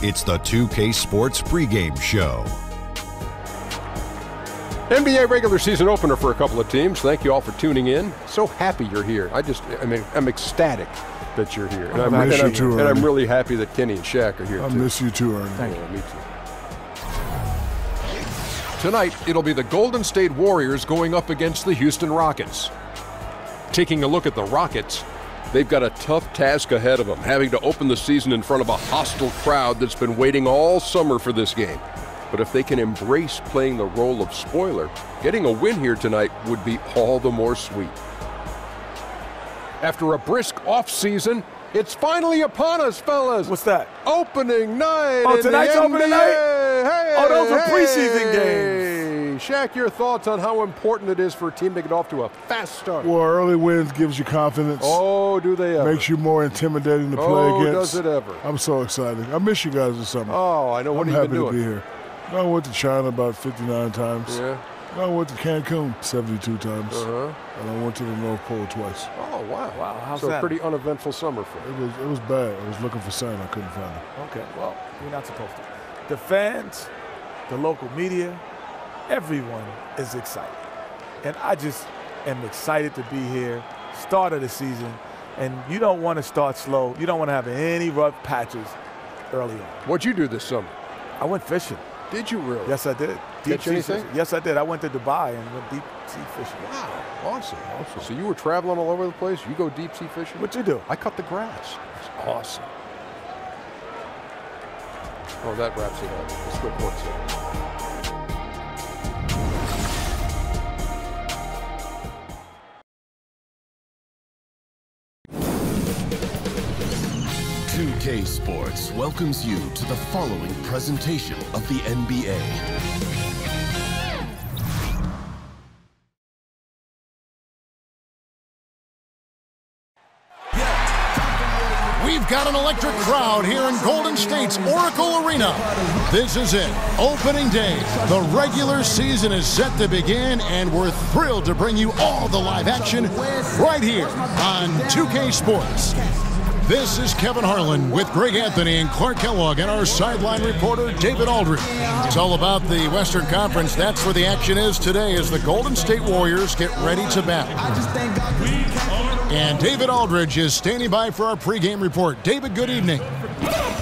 It's the 2K Sports pregame show. NBA regular season opener for a couple of teams. Thank you all for tuning in. So happy you're here. I'm ecstatic that you're here. And I miss you too, Ernie. And I'm really happy that Kenny and Shaq are here, I too. miss you too, Ernie. Thank you. Me too. Tonight, it'll be the Golden State Warriors going up against the Houston Rockets. Taking a look at the Rockets, they've got a tough task ahead of them, having to open the season in front of a hostile crowd that's been waiting all summer for this game. But if they can embrace playing the role of spoiler, getting a win here tonight would be all the more sweet. After a brisk offseason, it's finally upon us, fellas. What's that? Opening night. Oh, tonight's opening night? Hey, oh, those are preseason games. Shaq, your thoughts on how important it is for a team to get off to a fast start? Well, early wins gives you confidence. Oh, do they ever? Makes you more intimidating to play against. Does it ever? I'm so excited. I miss you guys this summer. Oh, I know. What I'm have you been doing? happy to be here. I went to China about 59 times. Yeah. I went to Cancun 72 times. Uh-huh. And I went to the North Pole twice. Oh, wow. Wow, how's so that? a pretty uneventful summer for you. It was bad. I was looking for Santa. I couldn't find him. Okay, well, you're not supposed to. The fans, the local media, everyone is excited. And I just am excited to be here, start of the season, and you don't want to start slow. You don't want to have any rough patches early on. What'd you do this summer? I went fishing. Did you really? Yes, I did. Catch anything? Yes, I did. I went to Dubai and went deep sea fishing. Wow, awesome. So you were traveling all over the place? You go deep sea fishing? What'd you do? I cut the grass. It's awesome. Oh, that wraps it up. Let's go courtside. 2K Sports welcomes you to the following presentation of the NBA. We've got an electric crowd here in Golden State's Oracle Arena. This is it, opening day. The regular season is set to begin, and we're thrilled to bring you all the live action right here on 2K Sports. This is Kevin Harlan with Greg Anthony and Clark Kellogg and our sideline reporter, David Aldridge. It's all about the Western Conference. That's where the action is today as the Golden State Warriors get ready to battle. And David Aldridge is standing by for our pregame report. David, good evening.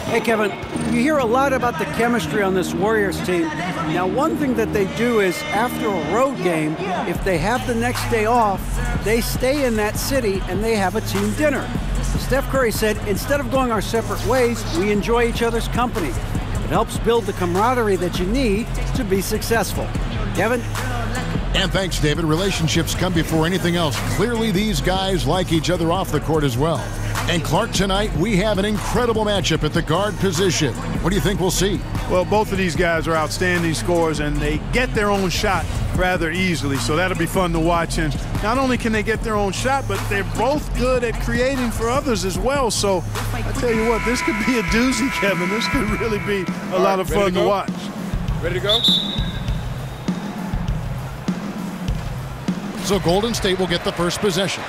Hey, Kevin, you hear a lot about the chemistry on this Warriors team. Now, one thing that they do is after a road game, if they have the next day off, they stay in that city and they have a team dinner. Steph Curry said, instead of going our separate ways, we enjoy each other's company. It helps build the camaraderie that you need to be successful. Kevin? And thanks, David. Relationships come before anything else. Clearly, these guys like each other off the court as well. And Clark, tonight, we have an incredible matchup at the guard position. What do you think we'll see? Well, both of these guys are outstanding scorers, and they get their own shot rather easily, so that'll be fun to watch. And not only can they get their own shot, but they're both good at creating for others as well. So I tell you what, this could be a doozy, Kevin. This could really be a lot of fun to watch. Ready to go? So Golden State will get the first possession.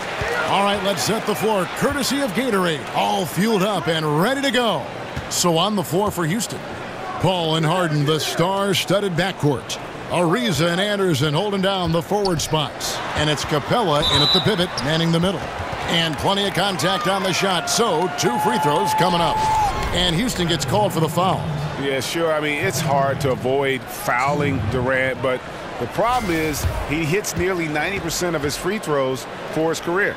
All right, let's set the floor, courtesy of Gatorade. All fueled up and ready to go. So on the floor for Houston, Paul and Harden, the star-studded backcourt. Ariza and Anderson holding down the forward spots. And it's Capella in at the pivot, manning the middle. And plenty of contact on the shot, so 2 free throws coming up. And Houston gets called for the foul. Yeah, sure. I mean, it's hard to avoid fouling Durant, but the problem is he hits nearly 90% of his free throws for his career.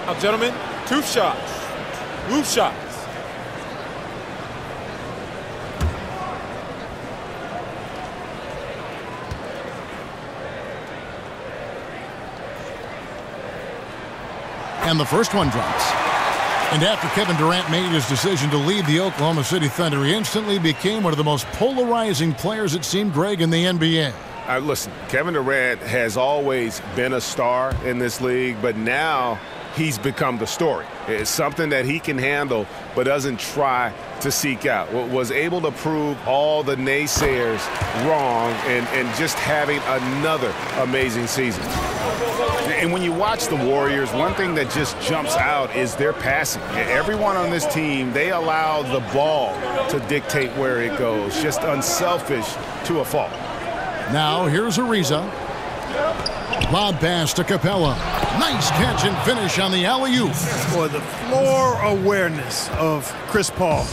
Now, gentlemen, 2 shots. Move shots. And the first one drops. And after Kevin Durant made his decision to leave the Oklahoma City Thunder, he instantly became one of the most polarizing players, it seemed, Greg, in the NBA. Listen, Kevin Durant has always been a star in this league, but now he's become the story. It's something that he can handle but doesn't try to seek out. Was able to prove all the naysayers wrong and just having another amazing season. And when you watch the Warriors, one thing that just jumps out is their passing. Everyone on this team, they allow the ball to dictate where it goes. Just unselfish to a fault. Now here's Ariza. Lob pass to Capella. Nice catch and finish on the alley-oop. Boy, the floor awareness of Chris Paul.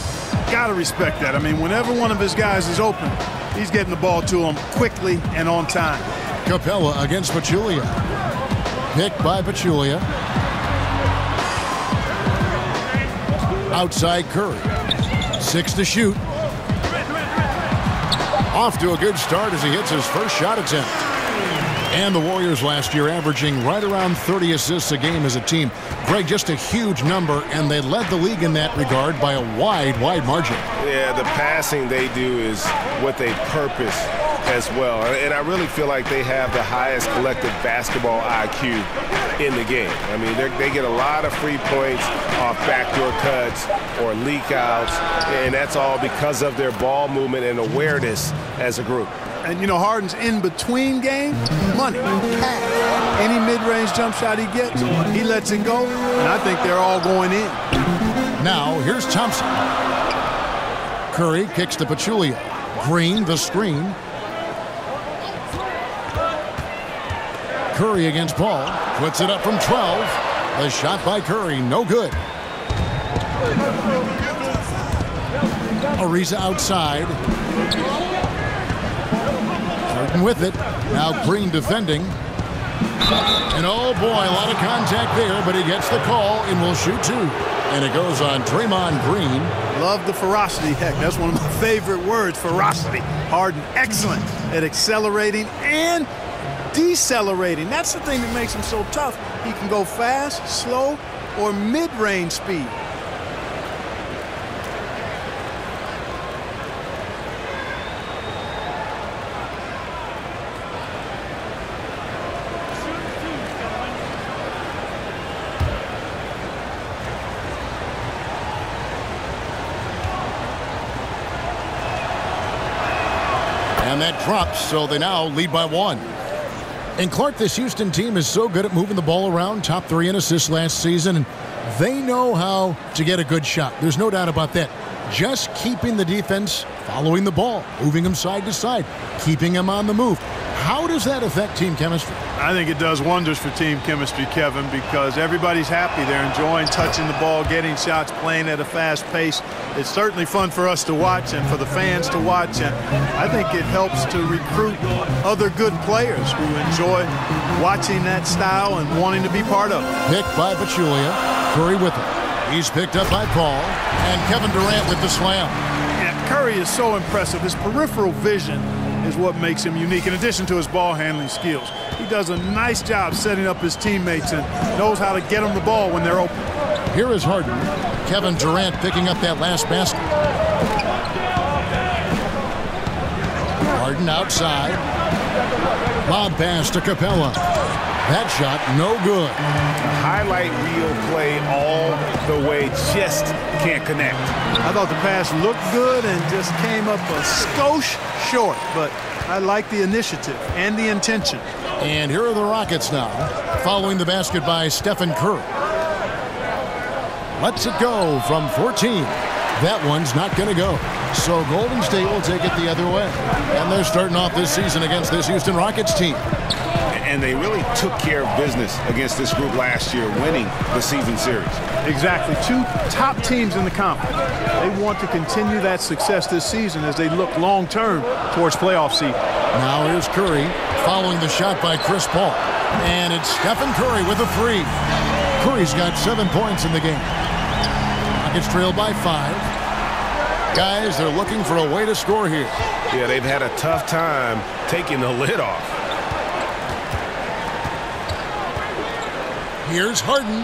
Gotta respect that. I mean, whenever one of his guys is open, he's getting the ball to him quickly and on time. Capella against Pachulia. Picked by Pachulia. Outside Curry. 6 to shoot. Off to a good start as he hits his first shot attempt. And the Warriors last year averaging right around 30 assists a game as a team. Greg, just a huge number, and they led the league in that regard by a wide margin. Yeah, the passing they do is what they purpose as well. And I really feel like they have the highest collective basketball IQ in the game. I mean, they get a lot of free points off backdoor cuts or leak outs, and that's all because of their ball movement and awareness as a group. And, you know, Harden's in between game, money, cash. Any mid-range jump shot he gets, he lets it go, and I think they're all going in. Now, here's Thompson. Curry kicks to Pachulia. Green, the screen. Curry against Paul. Puts it up from 12. The shot by Curry, no good. Ariza outside. With it. Now Green defending. And oh boy, a lot of contact there, but he gets the call and will shoot 2. And it goes on Draymond Green. Love the ferocity. Heck, that's one of my favorite words, ferocity. Harden, excellent at accelerating and decelerating. That's the thing that makes him so tough. He can go fast, slow, or mid-range speed. And that drops, so they now lead by 1. And Clark, this Houston team is so good at moving the ball around, top 3 in assists last season, and they know how to get a good shot. There's no doubt about that. Just keeping the defense following the ball, moving them side to side, keeping them on the move. How does that affect team chemistry? I think it does wonders for team chemistry, Kevin, because everybody's happy. They're enjoying touching the ball, getting shots, playing at a fast pace. It's certainly fun for us to watch and for the fans to watch. And I think it helps to recruit other good players who enjoy watching that style and wanting to be part of it. Picked by Pachulia. Curry with it. He's picked up by Paul. And Kevin Durant with the slam. Yeah, Curry is so impressive. His peripheral vision is what makes him unique, in addition to his ball handling skills. He does a nice job setting up his teammates and knows how to get them the ball when they're open. Here is Harden. Kevin Durant picking up that last basket. Harden outside. Lob pass to Capella. That shot, no good. Highlight reel play all the way, just can't connect. I thought the pass looked good and just came up a skosh short, but I like the initiative and the intention. And here are the Rockets now, following the basket by Stephen Curry. Lets it go from 14. That one's not going to go. So Golden State will take it the other way. And they're starting off this season against this Houston Rockets team. And they really took care of business against this group last year, winning the season series. Exactly. 2 top teams in the conference. They want to continue that success this season as they look long-term towards playoff seed. Now here's Curry following the shot by Chris Paul. And it's Stephen Curry with a 3. Curry's got 7 points in the game. Rockets trail by 5. Guys, they're looking for a way to score here. Yeah, they've had a tough time taking the lid off. Here's Harden.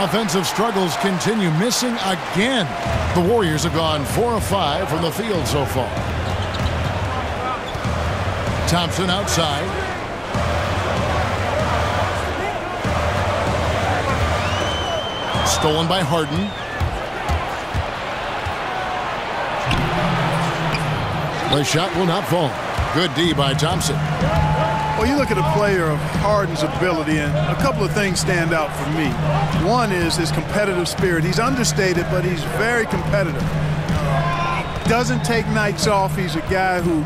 Offensive struggles continue, missing again. The Warriors have gone 4 of 5 from the field so far. Thompson outside. Stolen by Harden. The shot will not fall. Good D by Thompson. Well, you look at a player of Harden's ability, and a couple of things stand out for me. One is his competitive spirit. He's understated, but he's very competitive. He doesn't take nights off. He's a guy who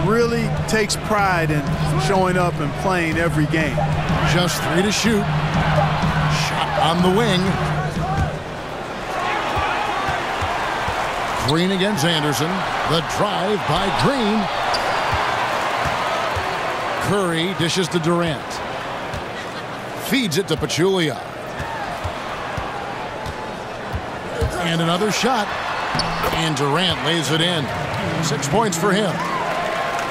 really takes pride in showing up and playing every game. Just 3 to shoot. Shot on the wing. Green against Anderson. The drive by Green. Curry dishes to Durant. Feeds it to Pachulia. And another shot. And Durant lays it in. 6 points for him.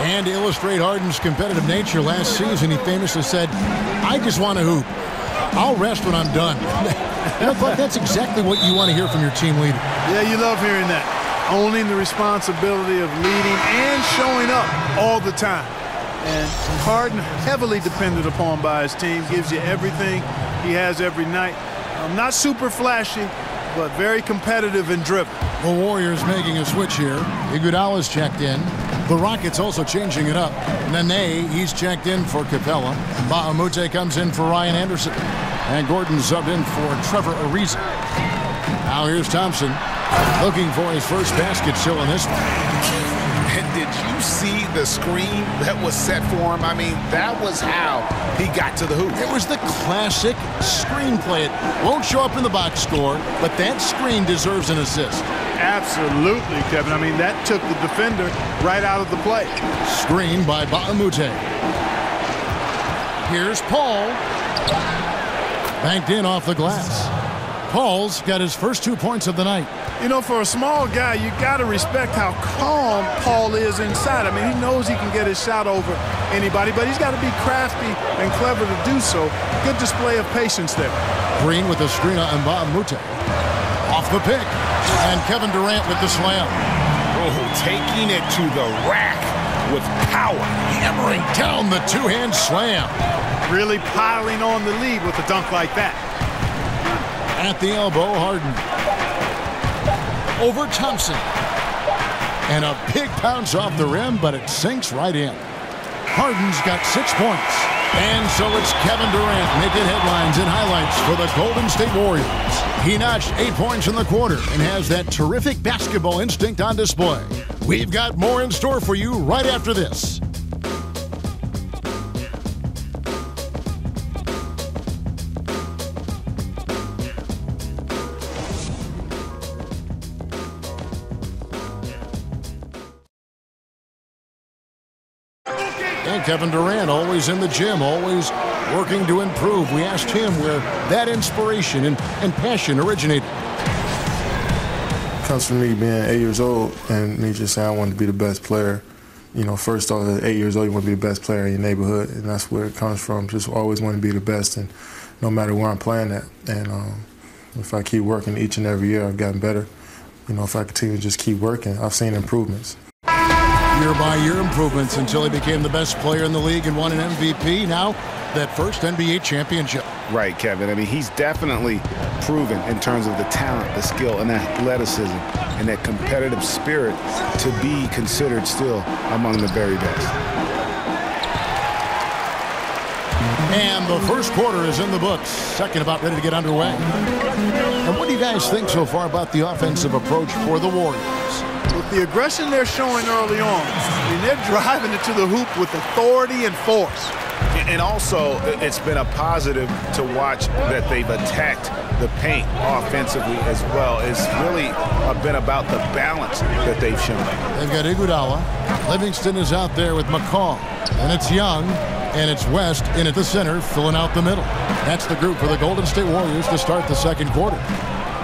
And to illustrate Harden's competitive nature, last season he famously said, "I just want to hoop. I'll rest when I'm done." But that's exactly what you want to hear from your team leader. Yeah, you love hearing that. Owning the responsibility of leading and showing up all the time. And Harden, heavily depended upon by his team, gives you everything he has every night. Not super flashy, but very competitive and driven. The Warriors making a switch here. Iguodala's checked in. The Rockets also changing it up. Nene, he's checked in for Capella. Bahamute comes in for Ryan Anderson. And Gordon subbed in for Trevor Ariza. Now here's Thompson, looking for his first basket still in this one. And did you see the screen that was set for him? I mean, that was how he got to the hoop. It was the classic screenplay. It won't show up in the box score, but that screen deserves an assist. Absolutely, Kevin. I mean, that took the defender right out of the play. Screen by Bahamute. Here's Paul. Banked in off the glass. Paul's got his first 2 points of the night. You know, for a small guy, you got to respect how calm Paul is inside. I mean, he knows he can get his shot over anybody, but he's got to be crafty and clever to do so. Good display of patience there. Green with the screen on Bahamute. Off the pick. And Kevin Durant with the slam. Oh, taking it to the rack with power. Hammering down the two-hand slam. Really piling on the lead with a dunk like that. At the elbow, Harden. Over Thompson. And a big bounce off the rim, but it sinks right in. Harden's got 6 points. And so it's Kevin Durant making headlines and highlights for the Golden State Warriors. He notched 8 points in the quarter and has that terrific basketball instinct on display. We've got more in store for you right after this. And Kevin Durant, always in the gym, always working to improve. We asked him where that inspiration and passion originated. It comes from me being 8 years old and me just saying I wanted to be the best player. You know, first off, at 8 years old, you want to be the best player in your neighborhood, and that's where it comes from. Just always want to be the best, and no matter where I'm playing at. And if I keep working each and every year, I've gotten better. You know, if I continue to just keep working, I've seen improvements. Year-by-year improvements until he became the best player in the league and won an MVP. Now, that first NBA championship. Right, Kevin. I mean, he's definitely proven in terms of the talent, the skill, and athleticism, and that competitive spirit to be considered still among the very best. And the first quarter is in the books. Second about ready to get underway. And what do you guys think so far about the offensive approach for the Warriors? With the aggression they're showing early on, I mean, they're driving it to the hoop with authority and force. And also, it's been a positive to watch that they've attacked the paint offensively as well. It's really been about the balance that they've shown. They've got Iguodala. Livingston is out there with McCall. And it's Young. And it's West in at the center, filling out the middle. That's the group for the Golden State Warriors to start the second quarter.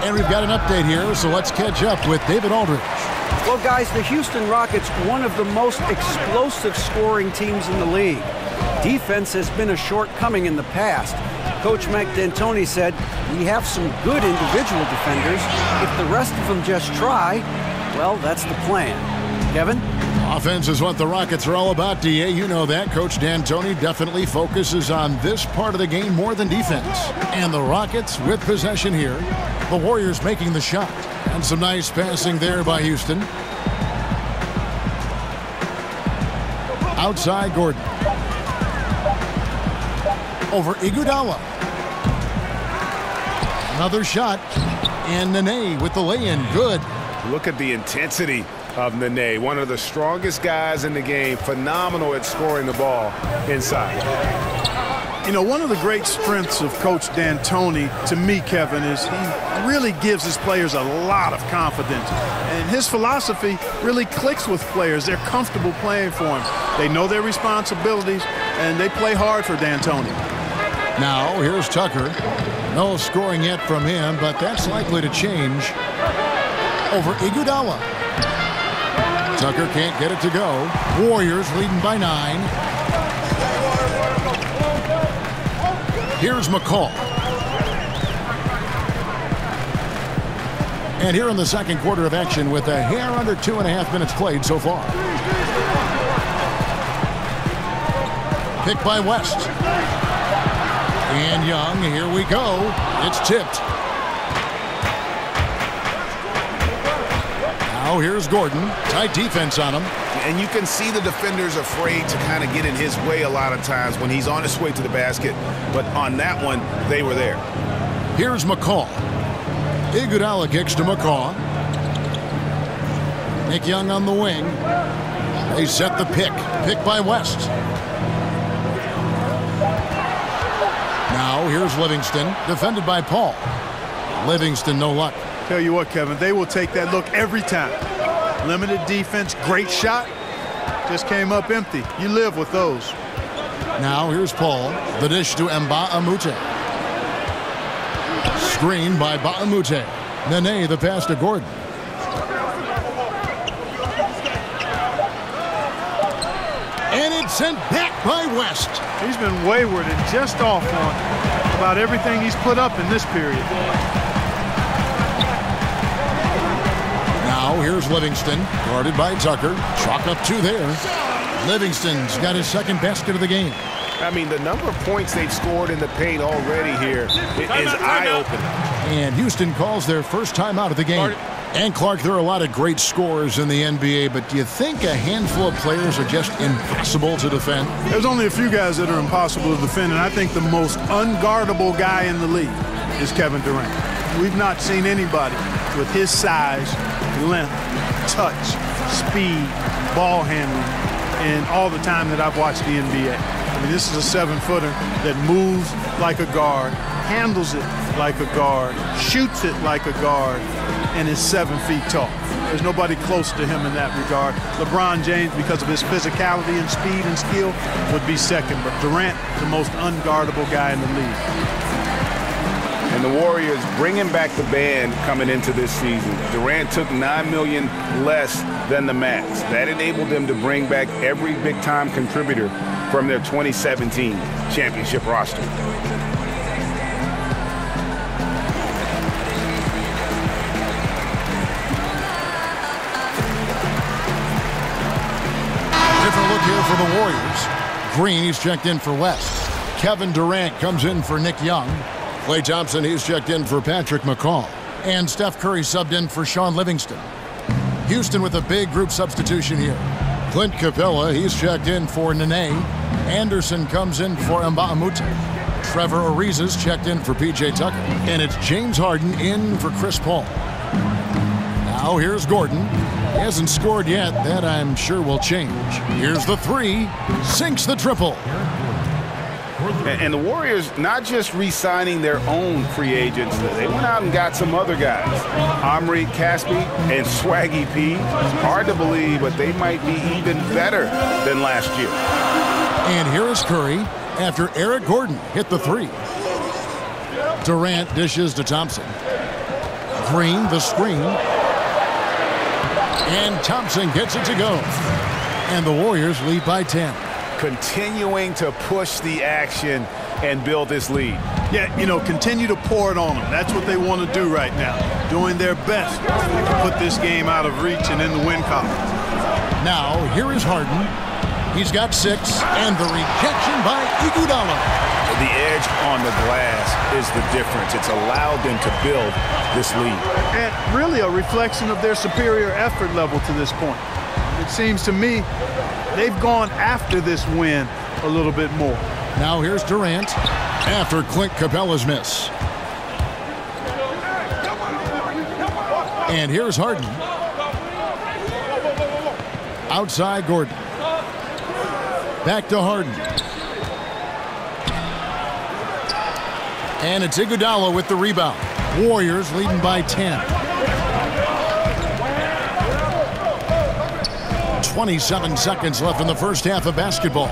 And we've got an update here, so let's catch up with David Aldridge. Well, guys, the Houston Rockets, one of the most explosive scoring teams in the league. Defense has been a shortcoming in the past. Coach Mike D'Antoni said, we have some good individual defenders. If the rest of them just try, well, that's the plan. Kevin? Offense is what the Rockets are all about, D.A. You know that. Coach D'Antoni definitely focuses on this part of the game more than defense. And the Rockets with possession here. The Warriors making the shot. And some nice passing there by Houston. Outside Gordon. over Iguodala. Another shot, and Nene with the lay-in. Good. Look at the intensity of Nene, one of the strongest guys in the game. Phenomenal at scoring the ball inside. You know, one of the great strengths of Coach D'Antoni, to me, Kevin, is he really gives his players a lot of confidence. And his philosophy really clicks with players. They're comfortable playing for him. They know their responsibilities, and they play hard for D'Antoni. Now, here's Tucker. No scoring yet from him, but that's likely to change. Over Iguodala. Tucker can't get it to go. Warriors leading by 9. Here's McCall. And here in the second quarter of action with a hair under 2.5 minutes played so far. Pick by West. And Young, here we go. It's tipped. Now here's Gordon. Tight defense on him. And you can see the defenders afraid to kind of get in his way a lot of times when he's on his way to the basket. But on that one, they were there. Here's McCall. Iguodala kicks to McCall. Nick Young on the wing. They set the pick. Pick by West. Now here's Livingston, defended by Paul. Livingston, no luck. Tell you what, Kevin, they will take that look every time. Limited defense, great shot. Just came up empty. You live with those. Now here's Paul. The dish to Mbah a Moute. Screen by Mbah a Moute. Nene the pass to Gordon. And it's sent back by West. He's been wayward and just off on about everything he's put up in this period. Now here's Livingston, guarded by Tucker. Chalk up 2 there. Livingston's got his second basket of the game. I mean, the number of points they've scored in the paint already here is eye-opening. And Houston calls their first time out of the game. And Clark, there are a lot of great scorers in the NBA, but do you think a handful of players are just impossible to defend? There's only a few guys that are impossible to defend, and I think the most unguardable guy in the league is Kevin Durant. We've not seen anybody with his size, length, touch, speed, ball handling, and all the time that I've watched the NBA. I mean, this is a 7-footer that moves like a guard, handles it like a guard, shoots it like a guard, and is 7 feet tall. There's nobody close to him in that regard. LeBron James, because of his physicality and speed and skill, would be second, but Durant, the most unguardable guy in the league. And the Warriors bringing back the band coming into this season. Durant took $9 million less than the max. That enabled them to bring back every big-time contributor from their 2017 championship roster. Different look here for the Warriors. Green, he's checked in for West. Kevin Durant comes in for Nick Young. Klay Thompson, he's checked in for Patrick McCall. And Steph Curry subbed in for Shaun Livingston. Houston with a big group substitution here. Clint Capella, he's checked in for Nene. Anderson comes in for Mbah a Moute. Trevor Ariza's checked in for P.J. Tucker. And it's James Harden in for Chris Paul. Now here's Gordon. He hasn't scored yet. That I'm sure will change. Here's the 3. Sinks the triple. And the Warriors not just re-signing their own free agents, they went out and got some other guys. Omri Caspi and Swaggy P. It's hard to believe, but they might be even better than last year. And here is Curry after Eric Gordon hit the 3. Durant dishes to Thompson. Green the screen. And Thompson gets it to go. And the Warriors lead by 10. Continuing to push the action and build this lead. Yeah, you know, continue to pour it on them. That's what they want to do right now. Doing their best to put this game out of reach and in the win column. Now, here is Harden. He's got 6, and the rejection by Iguodala. The edge on the glass is the difference. It's allowed them to build this lead. And really a reflection of their superior effort level to this point. It seems to me they've gone after this win a little bit more. Now here's Durant. after Clint Capella's miss. And here's Harden. Outside Gordon. Back to Harden. And it's Iguodala with the rebound. Warriors leading by 10. 27 seconds left in the first half of basketball.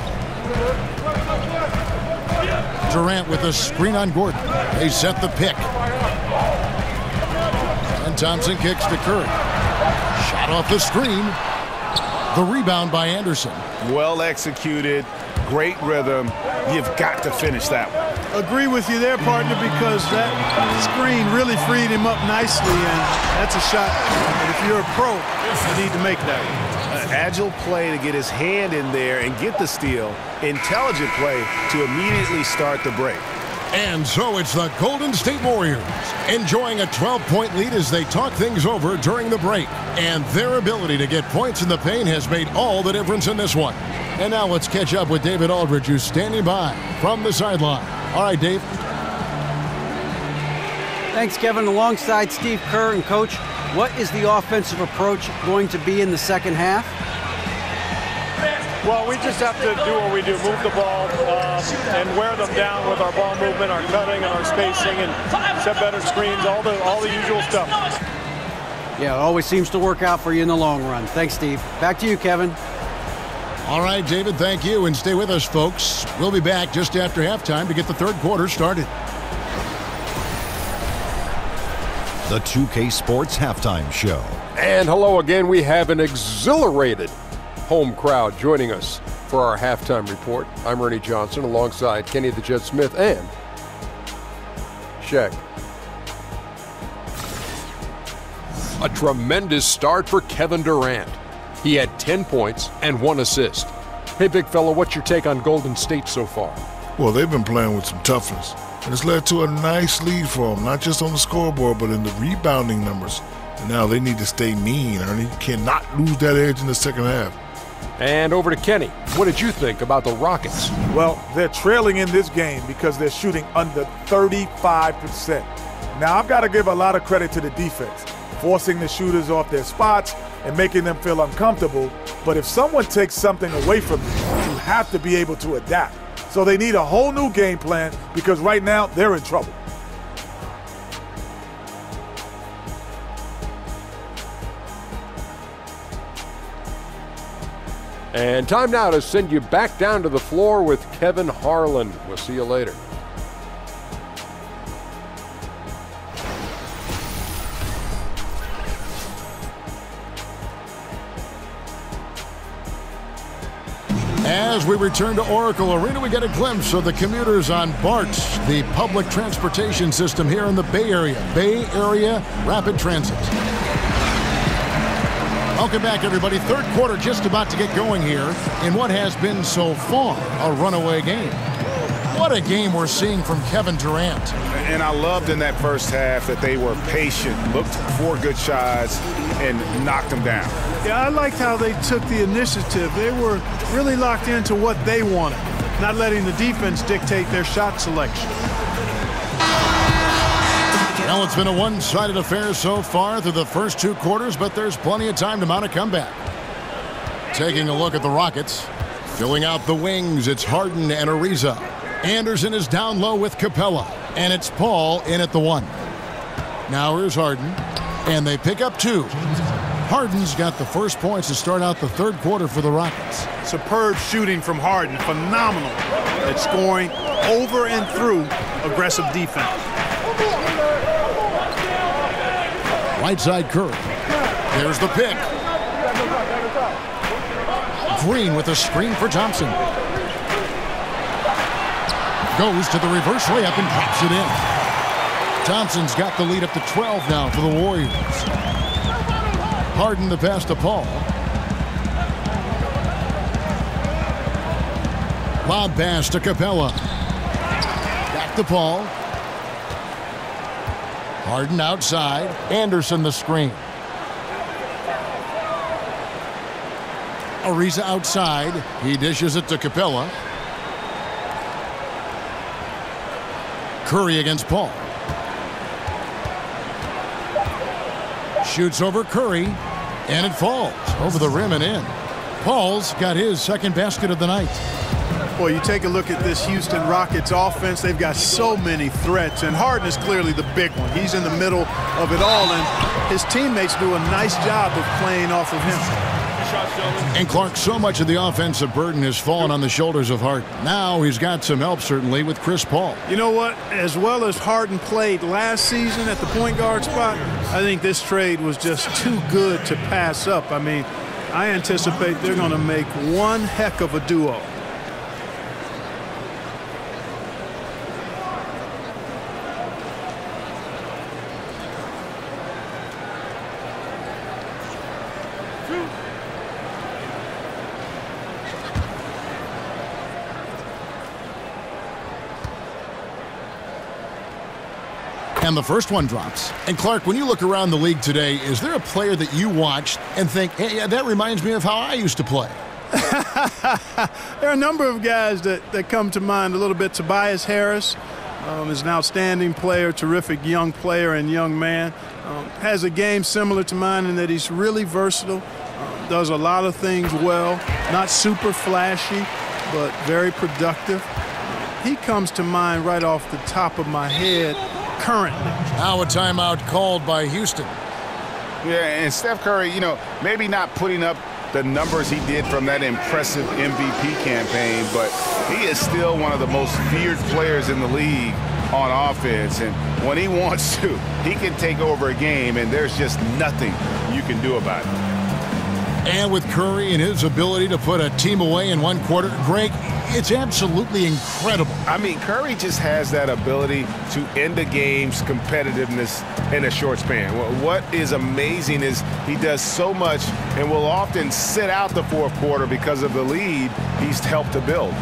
Durant with a screen on Gordon. They set the pick. And Thompson kicks to Curry. Shot off the screen. The rebound by Anderson. Well executed. Great rhythm. You've got to finish that one. Agree with you there, partner, because that screen really freed him up nicely, and that's a shot. And if you're a pro, you need to make that one. An agile play to get his hand in there and get the steal. Intelligent play to immediately start the break. And so it's the Golden State Warriors enjoying a 12-point lead as they talk things over during the break. And their ability to get points in the paint has made all the difference in this one. And now let's catch up with David Aldridge, who's standing by from the sideline. All right, Dave. Thanks, Kevin. Alongside Steve Kerr and Coach, what is the offensive approach going to be in the second half? Well, we just have to do what we do, move the ball and wear them down with our ball movement, our cutting, and our spacing, and set better screens, all the usual stuff. Yeah, it always seems to work out for you in the long run. Thanks, Steve. Back to you, Kevin. All right, David, thank you, and stay with us, folks. We'll be back just after halftime to get the third quarter started. The 2K Sports Halftime Show. And hello again. We have an exhilarated home crowd joining us for our halftime report. I'm Ernie Johnson alongside Kenny the Jet Smith and Shaq. A tremendous start for Kevin Durant. He had 10 points and 1 assist. Hey, big fella, what's your take on Golden State so far? Well, they've been playing with some toughness, and it's led to a nice lead for them, not just on the scoreboard, but in the rebounding numbers. And now they need to stay mean, Ernie. You cannot lose that edge in the second half. And over to Kenny. What did you think about the Rockets? Well, they're trailing in this game because they're shooting under 35%. Now, I've got to give a lot of credit to the defense, forcing the shooters off their spots and making them feel uncomfortable. But if someone takes something away from you, you have to be able to adapt. So they need a whole new game plan because right now they're in trouble. And time now to send you back down to the floor with Kevin Harlan. We'll see you later. As we return to Oracle Arena, we get a glimpse of the commuters on BART, the public transportation system here in the Bay Area. Bay Area Rapid Transit. Welcome back, everybody. Third quarter just about to get going here in what has been so far a runaway game. What a game we're seeing from Kevin Durant. And I loved in that first half that they were patient, looked for good shots, and knocked them down. Yeah, I liked how they took the initiative. They were really locked into what they wanted, not letting the defense dictate their shot selection. Well, it's been a one-sided affair so far through the first two quarters, but there's plenty of time to mount a comeback. Taking a look at the Rockets. Filling out the wings, it's Harden and Ariza. Anderson is down low with Capella, and it's Paul in at the 1. Now here's Harden, and they pick up 2. Harden's got the first points to start out the third quarter for the Rockets. Superb shooting from Harden, phenomenal at scoring over and through aggressive defense. Right side Curry. There's the pick. Green with a screen for Thompson. Goes to the reverse layup and drops it in. Thompson's got the lead up to 12 now for the Warriors. Harden the pass to Paul. Lob pass to Capella. Back to Paul. Harden outside. Anderson the screen. Ariza outside. He dishes it to Capella. Curry against Paul. Shoots over Curry, and it falls over the rim and in. Paul's got his second basket of the night. Boy, you take a look at this Houston Rockets offense. They've got so many threats, and Harden is clearly the big one. He's in the middle of it all, and his teammates do a nice job of playing off of him. And Clark, so much of the offensive burden has fallen on the shoulders of Harden. Now he's got some help, certainly, with Chris Paul. You know what? As well as Harden played last season at the point guard spot, I think this trade was just too good to pass up. I mean, I anticipate they're going to make one heck of a duo. And the first one drops. And Clark, when you look around the league today, is there a player that you watched and think, hey, yeah, that reminds me of how I used to play? There are a number of guys that come to mind a little bit. Tobias Harris is an outstanding player, terrific young player and young man. Has a game similar to mine in that he's really versatile, does a lot of things well, not super flashy, but very productive. He comes to mind right off the top of my head currently. Now a timeout called by Houston. Yeah, and Steph Curry, you know, maybe not putting up the numbers he did from that impressive MVP campaign, but he is still one of the most feared players in the league on offense. And when he wants to, he can take over a game, and there's just nothing you can do about it. And with Curry and his ability to put a team away in one quarter, Greg, it's absolutely incredible. I mean, Curry just has that ability to end a game's competitiveness in a short span. What is amazing is he does so much and will often sit out the fourth quarter because of the lead he's helped to build.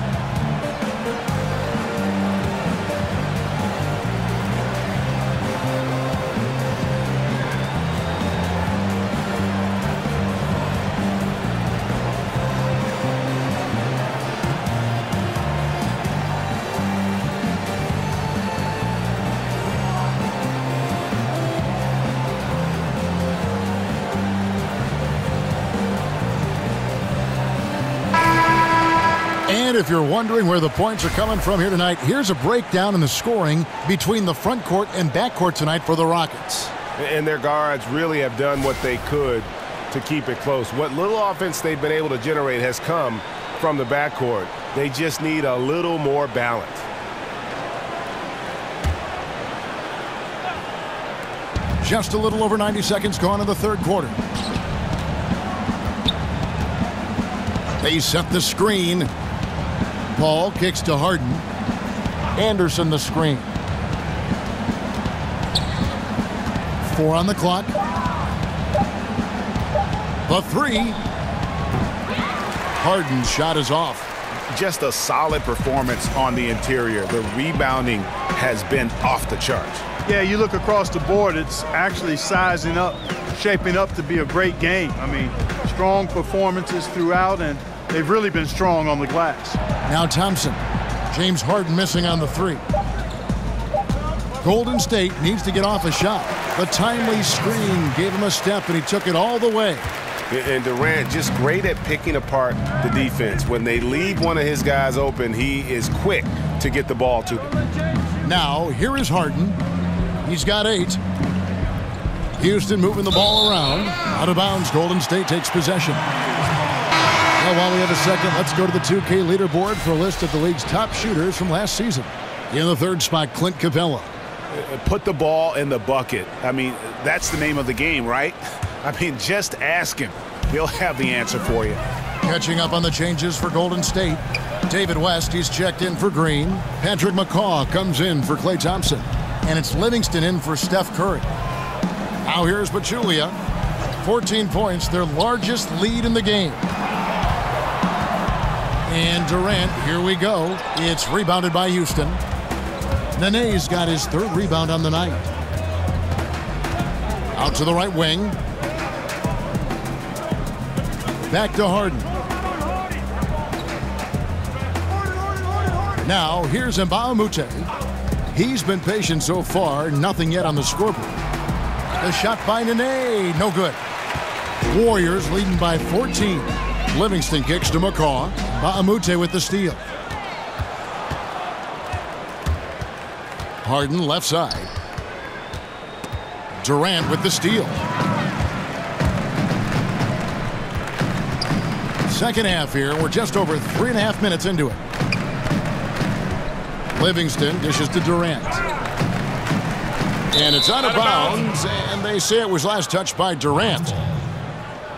And if you're wondering where the points are coming from here tonight, here's a breakdown in the scoring between the front court and back court tonight for the Rockets. And their guards really have done what they could to keep it close. What little offense they've been able to generate has come from the backcourt. They just need a little more balance. Just a little over 90 seconds gone in the third quarter. They set the screen. Paul kicks to Harden. Anderson the screen. 4 on the clock. The three. Harden's shot is off. Just a solid performance on the interior. The rebounding has been off the charts. Yeah, you look across the board, it's actually sizing up, shaping up to be a great game. I mean, strong performances throughout, and they've really been strong on the glass. Now Thompson. James Harden missing on the three. Golden State needs to get off a shot. The timely screen gave him a step, and he took it all the way. And Durant just great at picking apart the defense. When they leave one of his guys open, he is quick to get the ball to them. Now, here is Harden. He's got 8. Houston moving the ball around. Out of bounds, Golden State takes possession. Well, while we have a second, let's go to the 2K leaderboard for a list of the league's top shooters from last season. In the third spot, Clint Capella. Put the ball in the bucket. I mean, that's the name of the game, right? I mean, just ask him. He'll have the answer for you. Catching up on the changes for Golden State. David West, he's checked in for Green. Patrick McCaw comes in for Klay Thompson. And it's Livingston in for Steph Curry. Now here's Pachulia. 14 points, their largest lead in the game. And Durant, here we go. It's rebounded by Houston. Nene's got his 3rd rebound on the night. Out to the right wing. Back to Harden. Now, here's Mbah a Moute. He's been patient so far, nothing yet on the scoreboard. The shot by Nene, no good. Warriors leading by 14. Livingston kicks to McCaw. Ba'amute with the steal. Harden left side. Durant with the steal. Second half here. We're just over 3.5 minutes into it. Livingston dishes to Durant. And it's out of bounds, and they say it was last touched by Durant.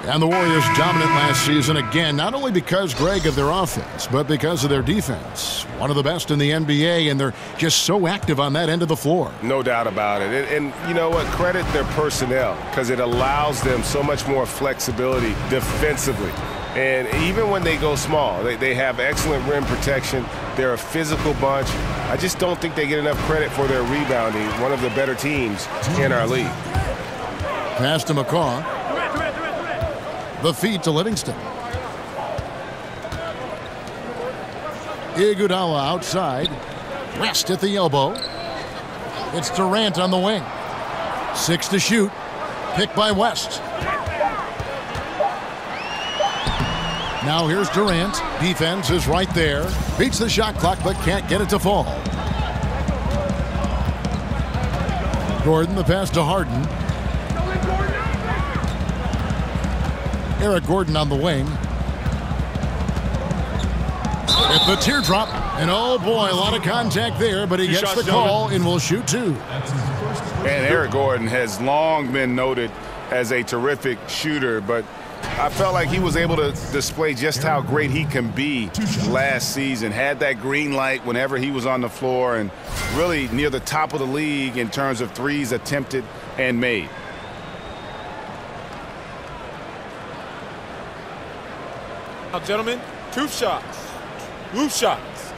And the Warriors dominant last season again, not only because, Greg, of their offense, but because of their defense. One of the best in the NBA, and they're just so active on that end of the floor. No doubt about it. And you know what? Credit their personnel, because it allows them so much more flexibility defensively. And even when they go small, they have excellent rim protection. They're a physical bunch. I just don't think they get enough credit for their rebounding. One of the better teams in our league. Pass to McCaw. The feed to Livingston. Iguodala outside. West at the elbow. It's Durant on the wing. 6 to shoot. Picked by West. Now here's Durant. Defense is right there. Beats the shot clock but can't get it to fall. Gordon the pass to Harden. Eric Gordon on the wing. At the teardrop. And oh boy, a lot of contact there, but he gets the call and will shoot 2. And Eric Gordon has long been noted as a terrific shooter, but I felt like he was able to display just how great he can be last season. Had that green light whenever he was on the floor, and really near the top of the league in terms of threes attempted and made. Now, gentlemen, 2 shots. 2 shots.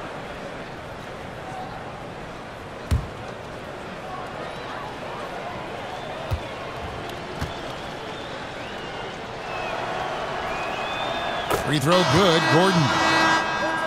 Free throw good, Gordon.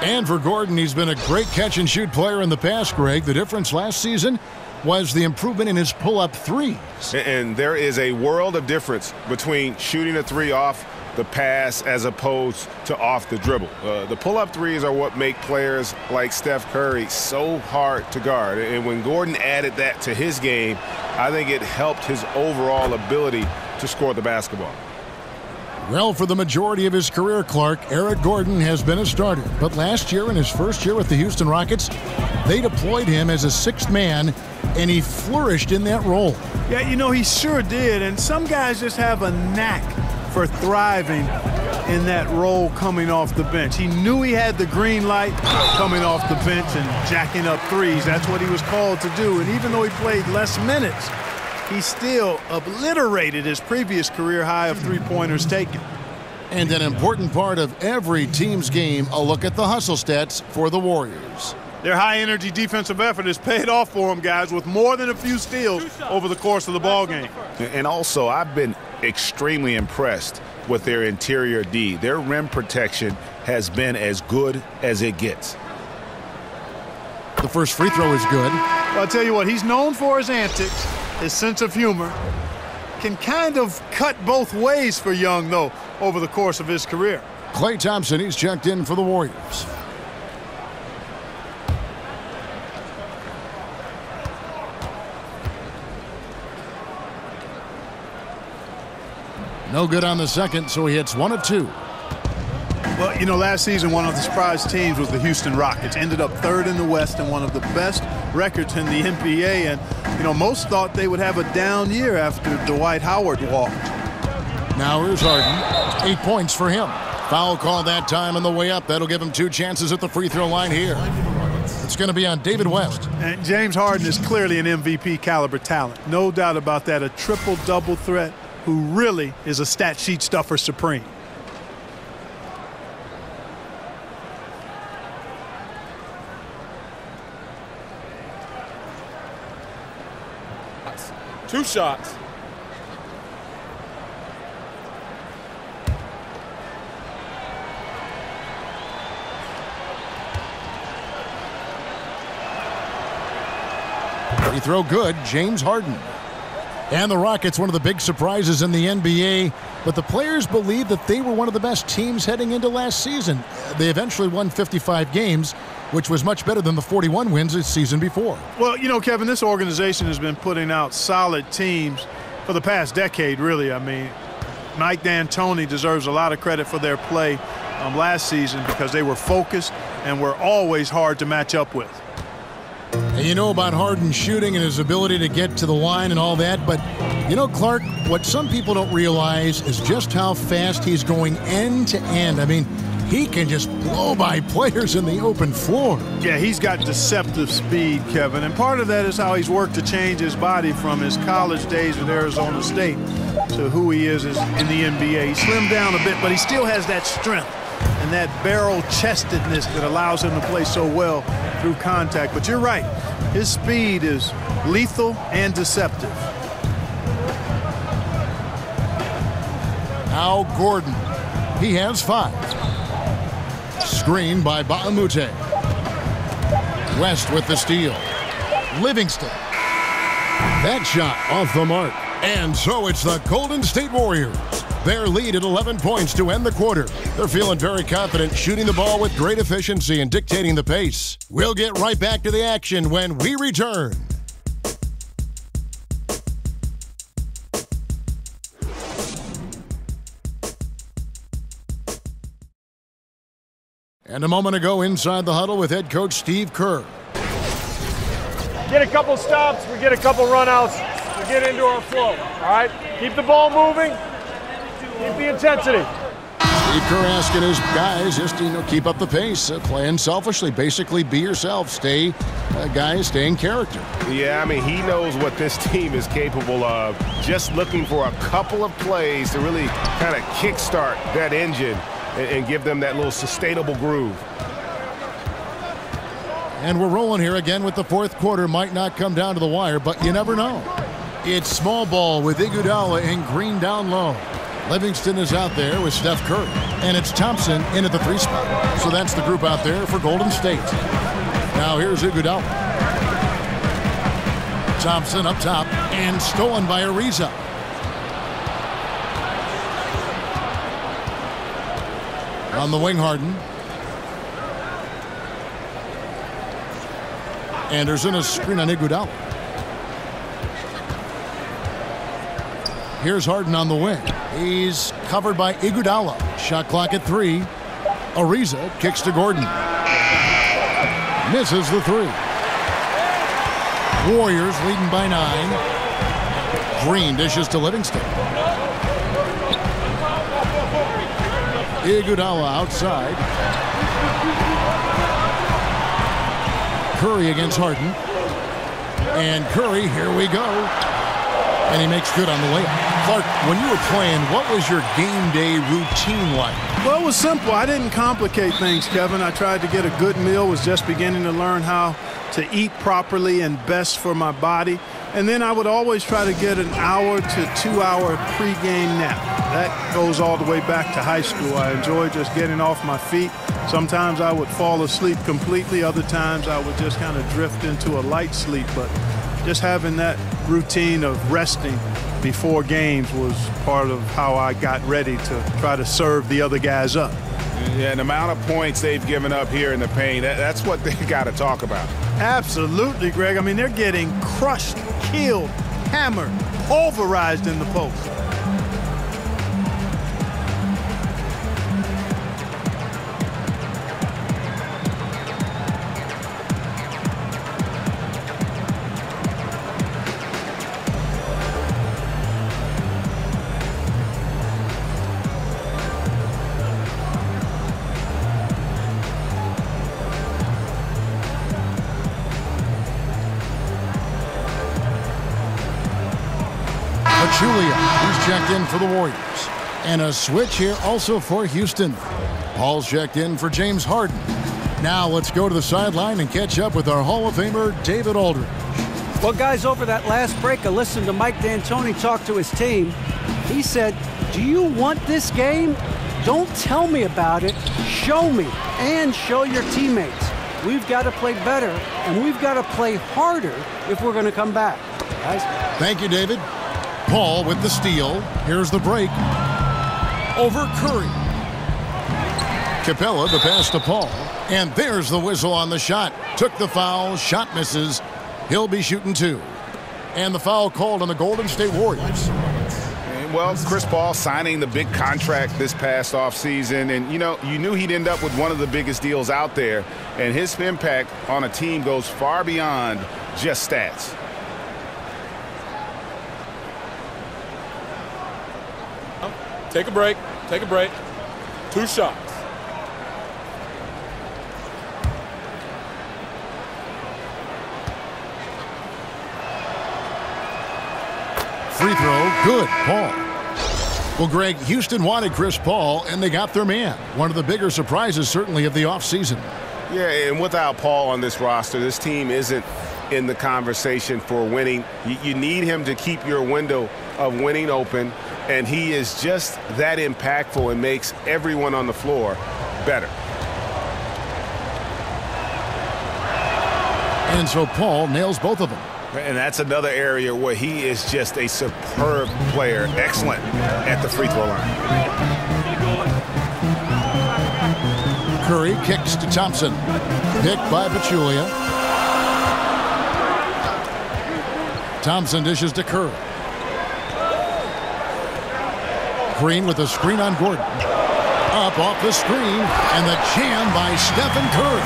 And for Gordon, he's been a great catch-and-shoot player in the past, Greg. The difference last season was the improvement in his pull-up threes. And there is a world of difference between shooting a 3 off the pass as opposed to off the dribble. The pull-up threes are what make players like Steph Curry so hard to guard. And when Gordon added that to his game, I think it helped his overall ability to score the basketball. Well, for the majority of his career, Clark, Eric Gordon has been a starter. But last year, in his first year with the Houston Rockets, they deployed him as a 6th man, and he flourished in that role. Yeah, you know, he sure did. And some guys just have a knack for thriving in that role coming off the bench. He knew he had the green light coming off the bench and jacking up threes. That's what he was called to do. And even though he played less minutes, he still obliterated his previous career high of 3-pointers taken. And an important part of every team's game, a look at the hustle stats for the Warriors. Their high-energy defensive effort has paid off for them, guys, with more than a few steals over the course of the ballgame. And also, I've been extremely impressed with their interior D. Their rim protection has been as good as it gets. The first free throw is good. Well, I'll tell you what, he's known for his antics, his sense of humor. Can kind of cut both ways for Young, though, over the course of his career. Klay Thompson, he's checked in for the Warriors. No good on the second, so he hits 1 of 2. Well, you know, last season, one of the surprise teams was the Houston Rockets. Ended up 3rd in the West and one of the best records in the NBA. And, you know, most thought they would have a down year after Dwight Howard walked. Now here's Harden. 8 points for him. Foul call that time on the way up. That'll give him 2 chances at the free throw line here. It's going to be on David West. And James Harden is clearly an MVP caliber talent. No doubt about that. A triple-double threat who really is a stat sheet stuffer supreme. Two shots. He throw good, James Harden. And the Rockets, one of the big surprises in the NBA, but the players believe that they were one of the best teams heading into last season. They eventually won 55 games, which was much better than the 41 wins the season before. Well, you know, Kevin, this organization has been putting out solid teams for the past decade, really. I mean, Mike D'Antoni deserves a lot of credit for their play last season because they were focused and were always hard to match up with. And you know about Harden's shooting and his ability to get to the line and all that, but you know, Clark, what some people don't realize is just how fast he's going end to end. I mean, he can just blow by players in the open floor. Yeah, he's got deceptive speed, Kevin, and part of that is how he's worked to change his body from his college days at Arizona State to who he is in the NBA. He slimmed down a bit, but he still has that strength and that barrel-chestedness that allows him to play so well through contact. But you're right, his speed is lethal and deceptive. Now Gordon, he has 5. Screen by Baamute. West with the steal. Livingston. That shot off the mark. And so it's the Golden State Warriors. Their lead at 11 points to end the quarter. They're feeling very confident, shooting the ball with great efficiency and dictating the pace. We'll get right back to the action when we return. And a moment ago inside the huddle with head coach Steve Kerr. Get a couple stops, we get a couple runouts, we get into our flow, all right? Keep the ball moving, keep the intensity. Steve Kerr asking his guys just to keep up the pace, play unselfishly, basically be yourself, stay in character. Yeah, I mean, he knows what this team is capable of. Just looking for a couple of plays to really kind of kickstart that engine and give them that little sustainable groove. And we're rolling here again with the fourth quarter. Might not come down to the wire, but you never know. It's small ball with Iguodala and Green down low. Livingston is out there with Steph Curry. And it's Thompson in at the 3 spot. So that's the group out there for Golden State. Now here's Iguodala. Thompson up top and stolen by Ariza. On the wing, Harden. Anderson, a screen on Iguodala. Here's Harden on the wing. He's covered by Iguodala. Shot clock at 3. Ariza kicks to Gordon. Misses the 3. Warriors leading by 9. Green dishes to Livingston. Iguodala outside. Curry against Harden. And Curry, here we go. And he makes good on the layup. Clark, when you were playing, what was your game day routine like? Well, it was simple. I didn't complicate things, Kevin. I tried to get a good meal, was just beginning to learn how to eat properly and best for my body. And then I would always try to get an hour to 2 hour pregame nap. That goes all the way back to high school. I enjoyed just getting off my feet. Sometimes I would fall asleep completely. Other times I would just kind of drift into a light sleep. But just having that routine of resting before games was part of how I got ready to try to serve the other guys up. Yeah, the amount of points they've given up here in the paint, that's what they got to talk about. Absolutely, Greg. I mean, they're getting crushed, killed, hammered, pulverized in the post. Julia, who's checked in for the Warriors. And a switch here also for Houston. Paul's checked in for James Harden. Now let's go to the sideline and catch up with our Hall of Famer, David Aldridge. Well, guys, over that last break, I listened to Mike D'Antoni talk to his team. He said, do you want this game? Don't tell me about it. Show me and show your teammates. we've got to play better, and we've got to play harder if we're going to come back. Guys? Thank you, David. Paul with the steal. Here's the break. Over Curry. Capella, the pass to Paul. And there's the whistle on the shot. Took the foul. Shot misses. He'll be shooting 2. And the foul called on the Golden State Warriors. Well, Chris Paul signing the big contract this past offseason, and you knew he'd end up with one of the biggest deals out there, and his impact on a team goes far beyond just stats. Take a break. Take a break. 2 shots. Free throw, good, Paul. Well, Greg, Houston wanted Chris Paul, and they got their man. One of the bigger surprises, certainly, of the offseason. Yeah, and without Paul on this roster, this team isn't in the conversation for winning. You need him to keep your window of winning open, and he is just that impactful and makes everyone on the floor better. And so Paul nails both of them. And that's another area where he is just a superb player. Excellent at the free throw line. Curry kicks to Thompson. Picked by Pachulia. Thompson dishes to Curry. Green with a screen on Gordon. Up off the screen, and the jam by Stephen Curry.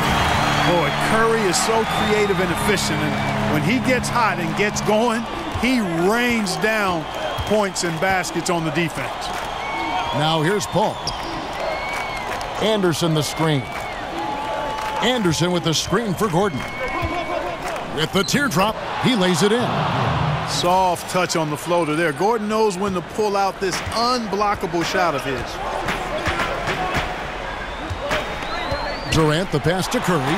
Boy, Curry is so creative and efficient, and when he gets hot and gets going, he rains down points and baskets on the defense. Now here's Paul. Anderson the screen. Anderson with the screen for Gordon. With the teardrop, he lays it in. Soft touch on the floater there. Gordon knows when to pull out this unblockable shot of his. Durant the pass to Curry.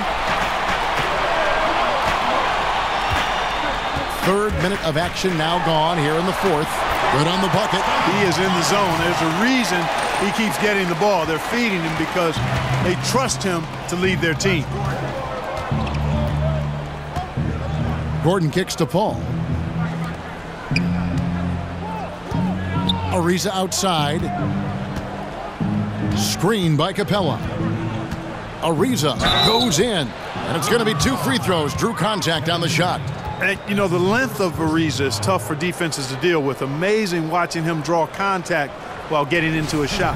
3rd minute of action now gone here in the 4th. Good on the bucket. He is in the zone. There's a reason he keeps getting the ball. They're feeding him because they trust him to lead their team. Gordon kicks to Paul. Ariza outside. Screen by Capella. Ariza goes in, and it's going to be 2 free throws. Drew contact on the shot. And, the length of Ariza is tough for defenses to deal with. Amazing watching him draw contact while getting into a shot.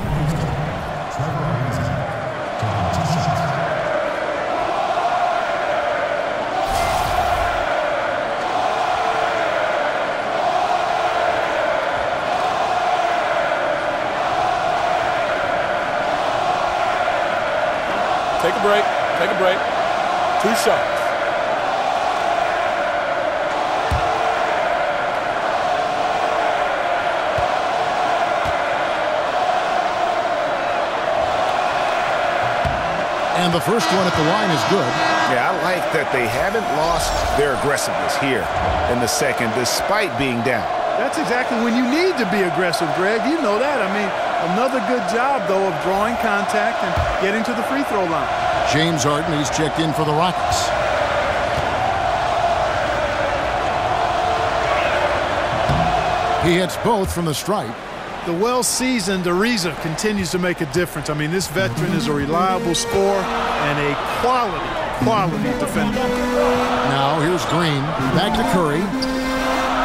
Take a break. Take a break. 2 shots. And the first one at the line is good. Yeah, I like that they haven't lost their aggressiveness here in the second, despite being down. That's exactly when you need to be aggressive, Greg. You know that. I mean, another good job, though, of drawing contact and getting to the free throw line. James Harden, he's checked in for the Rockets. He hits both from the stripe. The well-seasoned Ariza continues to make a difference. I mean, this veteran is a reliable scorer and a quality defender. Now here's Green. Back to Curry.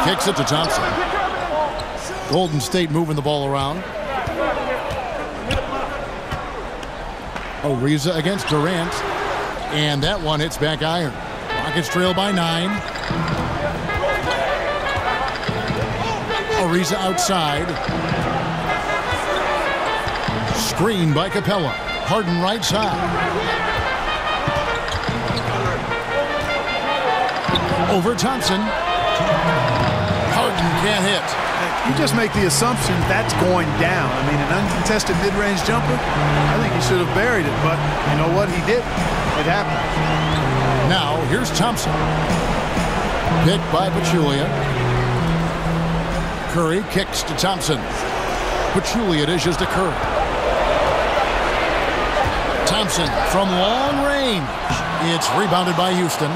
Kicks it to Thompson. Golden State moving the ball around. Ariza against Durant. And that one hits back iron. Rockets trail by 9. Ariza outside. Screen by Capella. Harden right side. Over Thompson. Harden can't hit. You just make the assumption that's going down. I mean, an uncontested mid-range jumper, I think he should have buried it, but you know what? He did. It happened. Now, here's Thompson. Picked by Pachulia. Curry kicks to Thompson. Pachulia dishes to Curry. Thompson from long range. It's rebounded by Houston.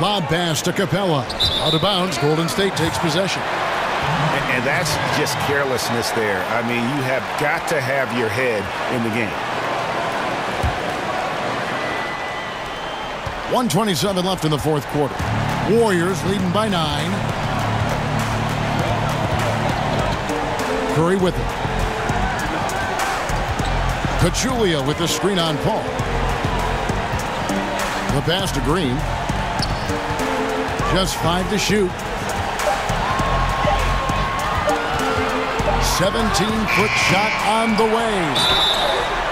Lob pass to Capella. Out of bounds, Golden State takes possession. And that's just carelessness there. I mean, you have got to have your head in the game. 1:27 left in the fourth quarter. Warriors leading by 9. Curry with it. Pachulia with the screen on Paul. The pass to Green. Just 5 to shoot. 17-foot shot on the way.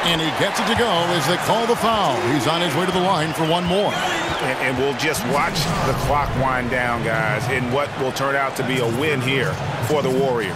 And he gets it to go as they call the foul. He's on his way to the line for one more. And we'll just watch the clock wind down, guys, in what will turn out to be a win here for the Warriors.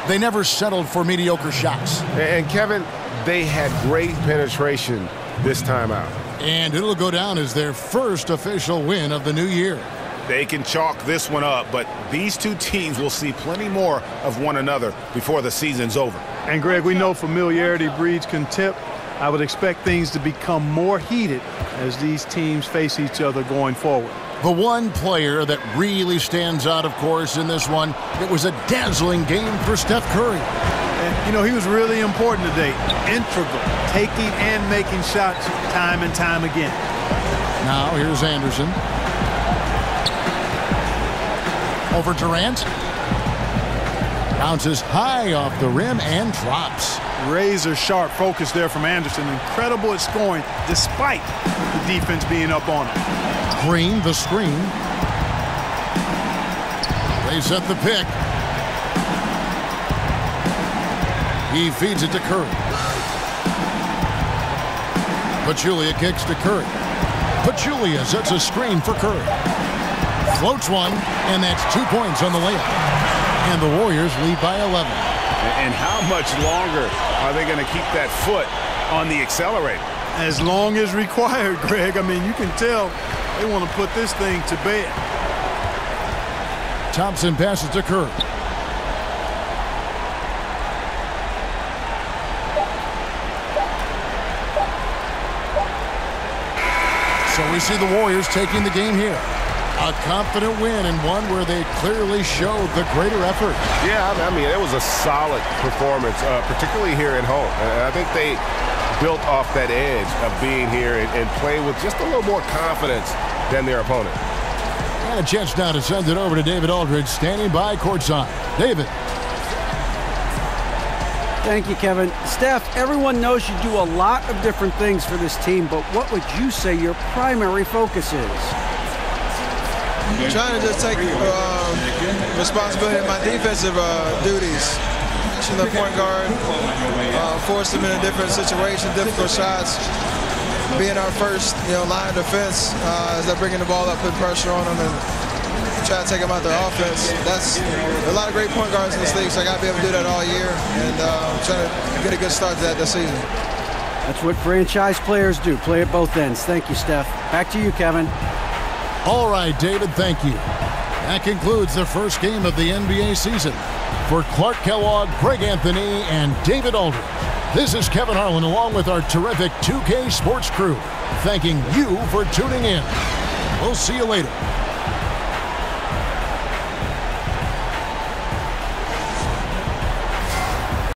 They never settled for mediocre shots. And Kevin, they had great penetration this time out. And it'll go down as their first official win of the new year. They can chalk this one up, but these two teams will see plenty more of one another before the season's over. And, Greg, we know familiarity breeds contempt. I would expect things to become more heated as these teams face each other going forward. The one player that really stands out, of course, in this one, it was a dazzling game for Steph Curry. And, you know, he was really important today. Integral, taking and making shots time and time again. Now, here's Anderson. Over Durant. Bounces high off the rim and drops. Razor sharp focus there from Anderson. Incredible at scoring despite the defense being up on him. Green, the screen. They set the pick. He feeds it to Curry. Pachulia kicks to Curry. Pachulia sets a screen for Curry. Floats one, and that's 2 points on the layup. And the Warriors lead by 11. And how much longer are they going to keep that foot on the accelerator? As long as required, Greg. I mean, you can tell they want to put this thing to bed. Thompson passes to Curry. So we see the Warriors taking the game here. A confident win and one where they clearly showed the greater effort. Yeah, I mean, it was a solid performance, particularly here at home. And I think they built off that edge of being here and play with just a little more confidence than their opponent. And a chance now to send it over to David Aldridge, standing by courtside. David. Thank you, Kevin. Steph, everyone knows you do a lot of different things for this team, but what would you say your primary focus is? Trying to just take responsibility of my defensive duties. Pushing the point guard, force them in a different situation, difficult shots. Being our first, line of defense as they're bringing the ball up, putting pressure on them, and try to take them out their offense. That's a lot of great point guards in this league, so I got to be able to do that all year and trying to get a good start to that this season. That's what franchise players do, play at both ends. Thank you, Steph. Back to you, Kevin. All right, David, thank you. That concludes the first game of the NBA season. For Clark Kellogg, Greg Anthony, and David Aldridge, this is Kevin Harlan along with our terrific 2K Sports crew, thanking you for tuning in. We'll see you later.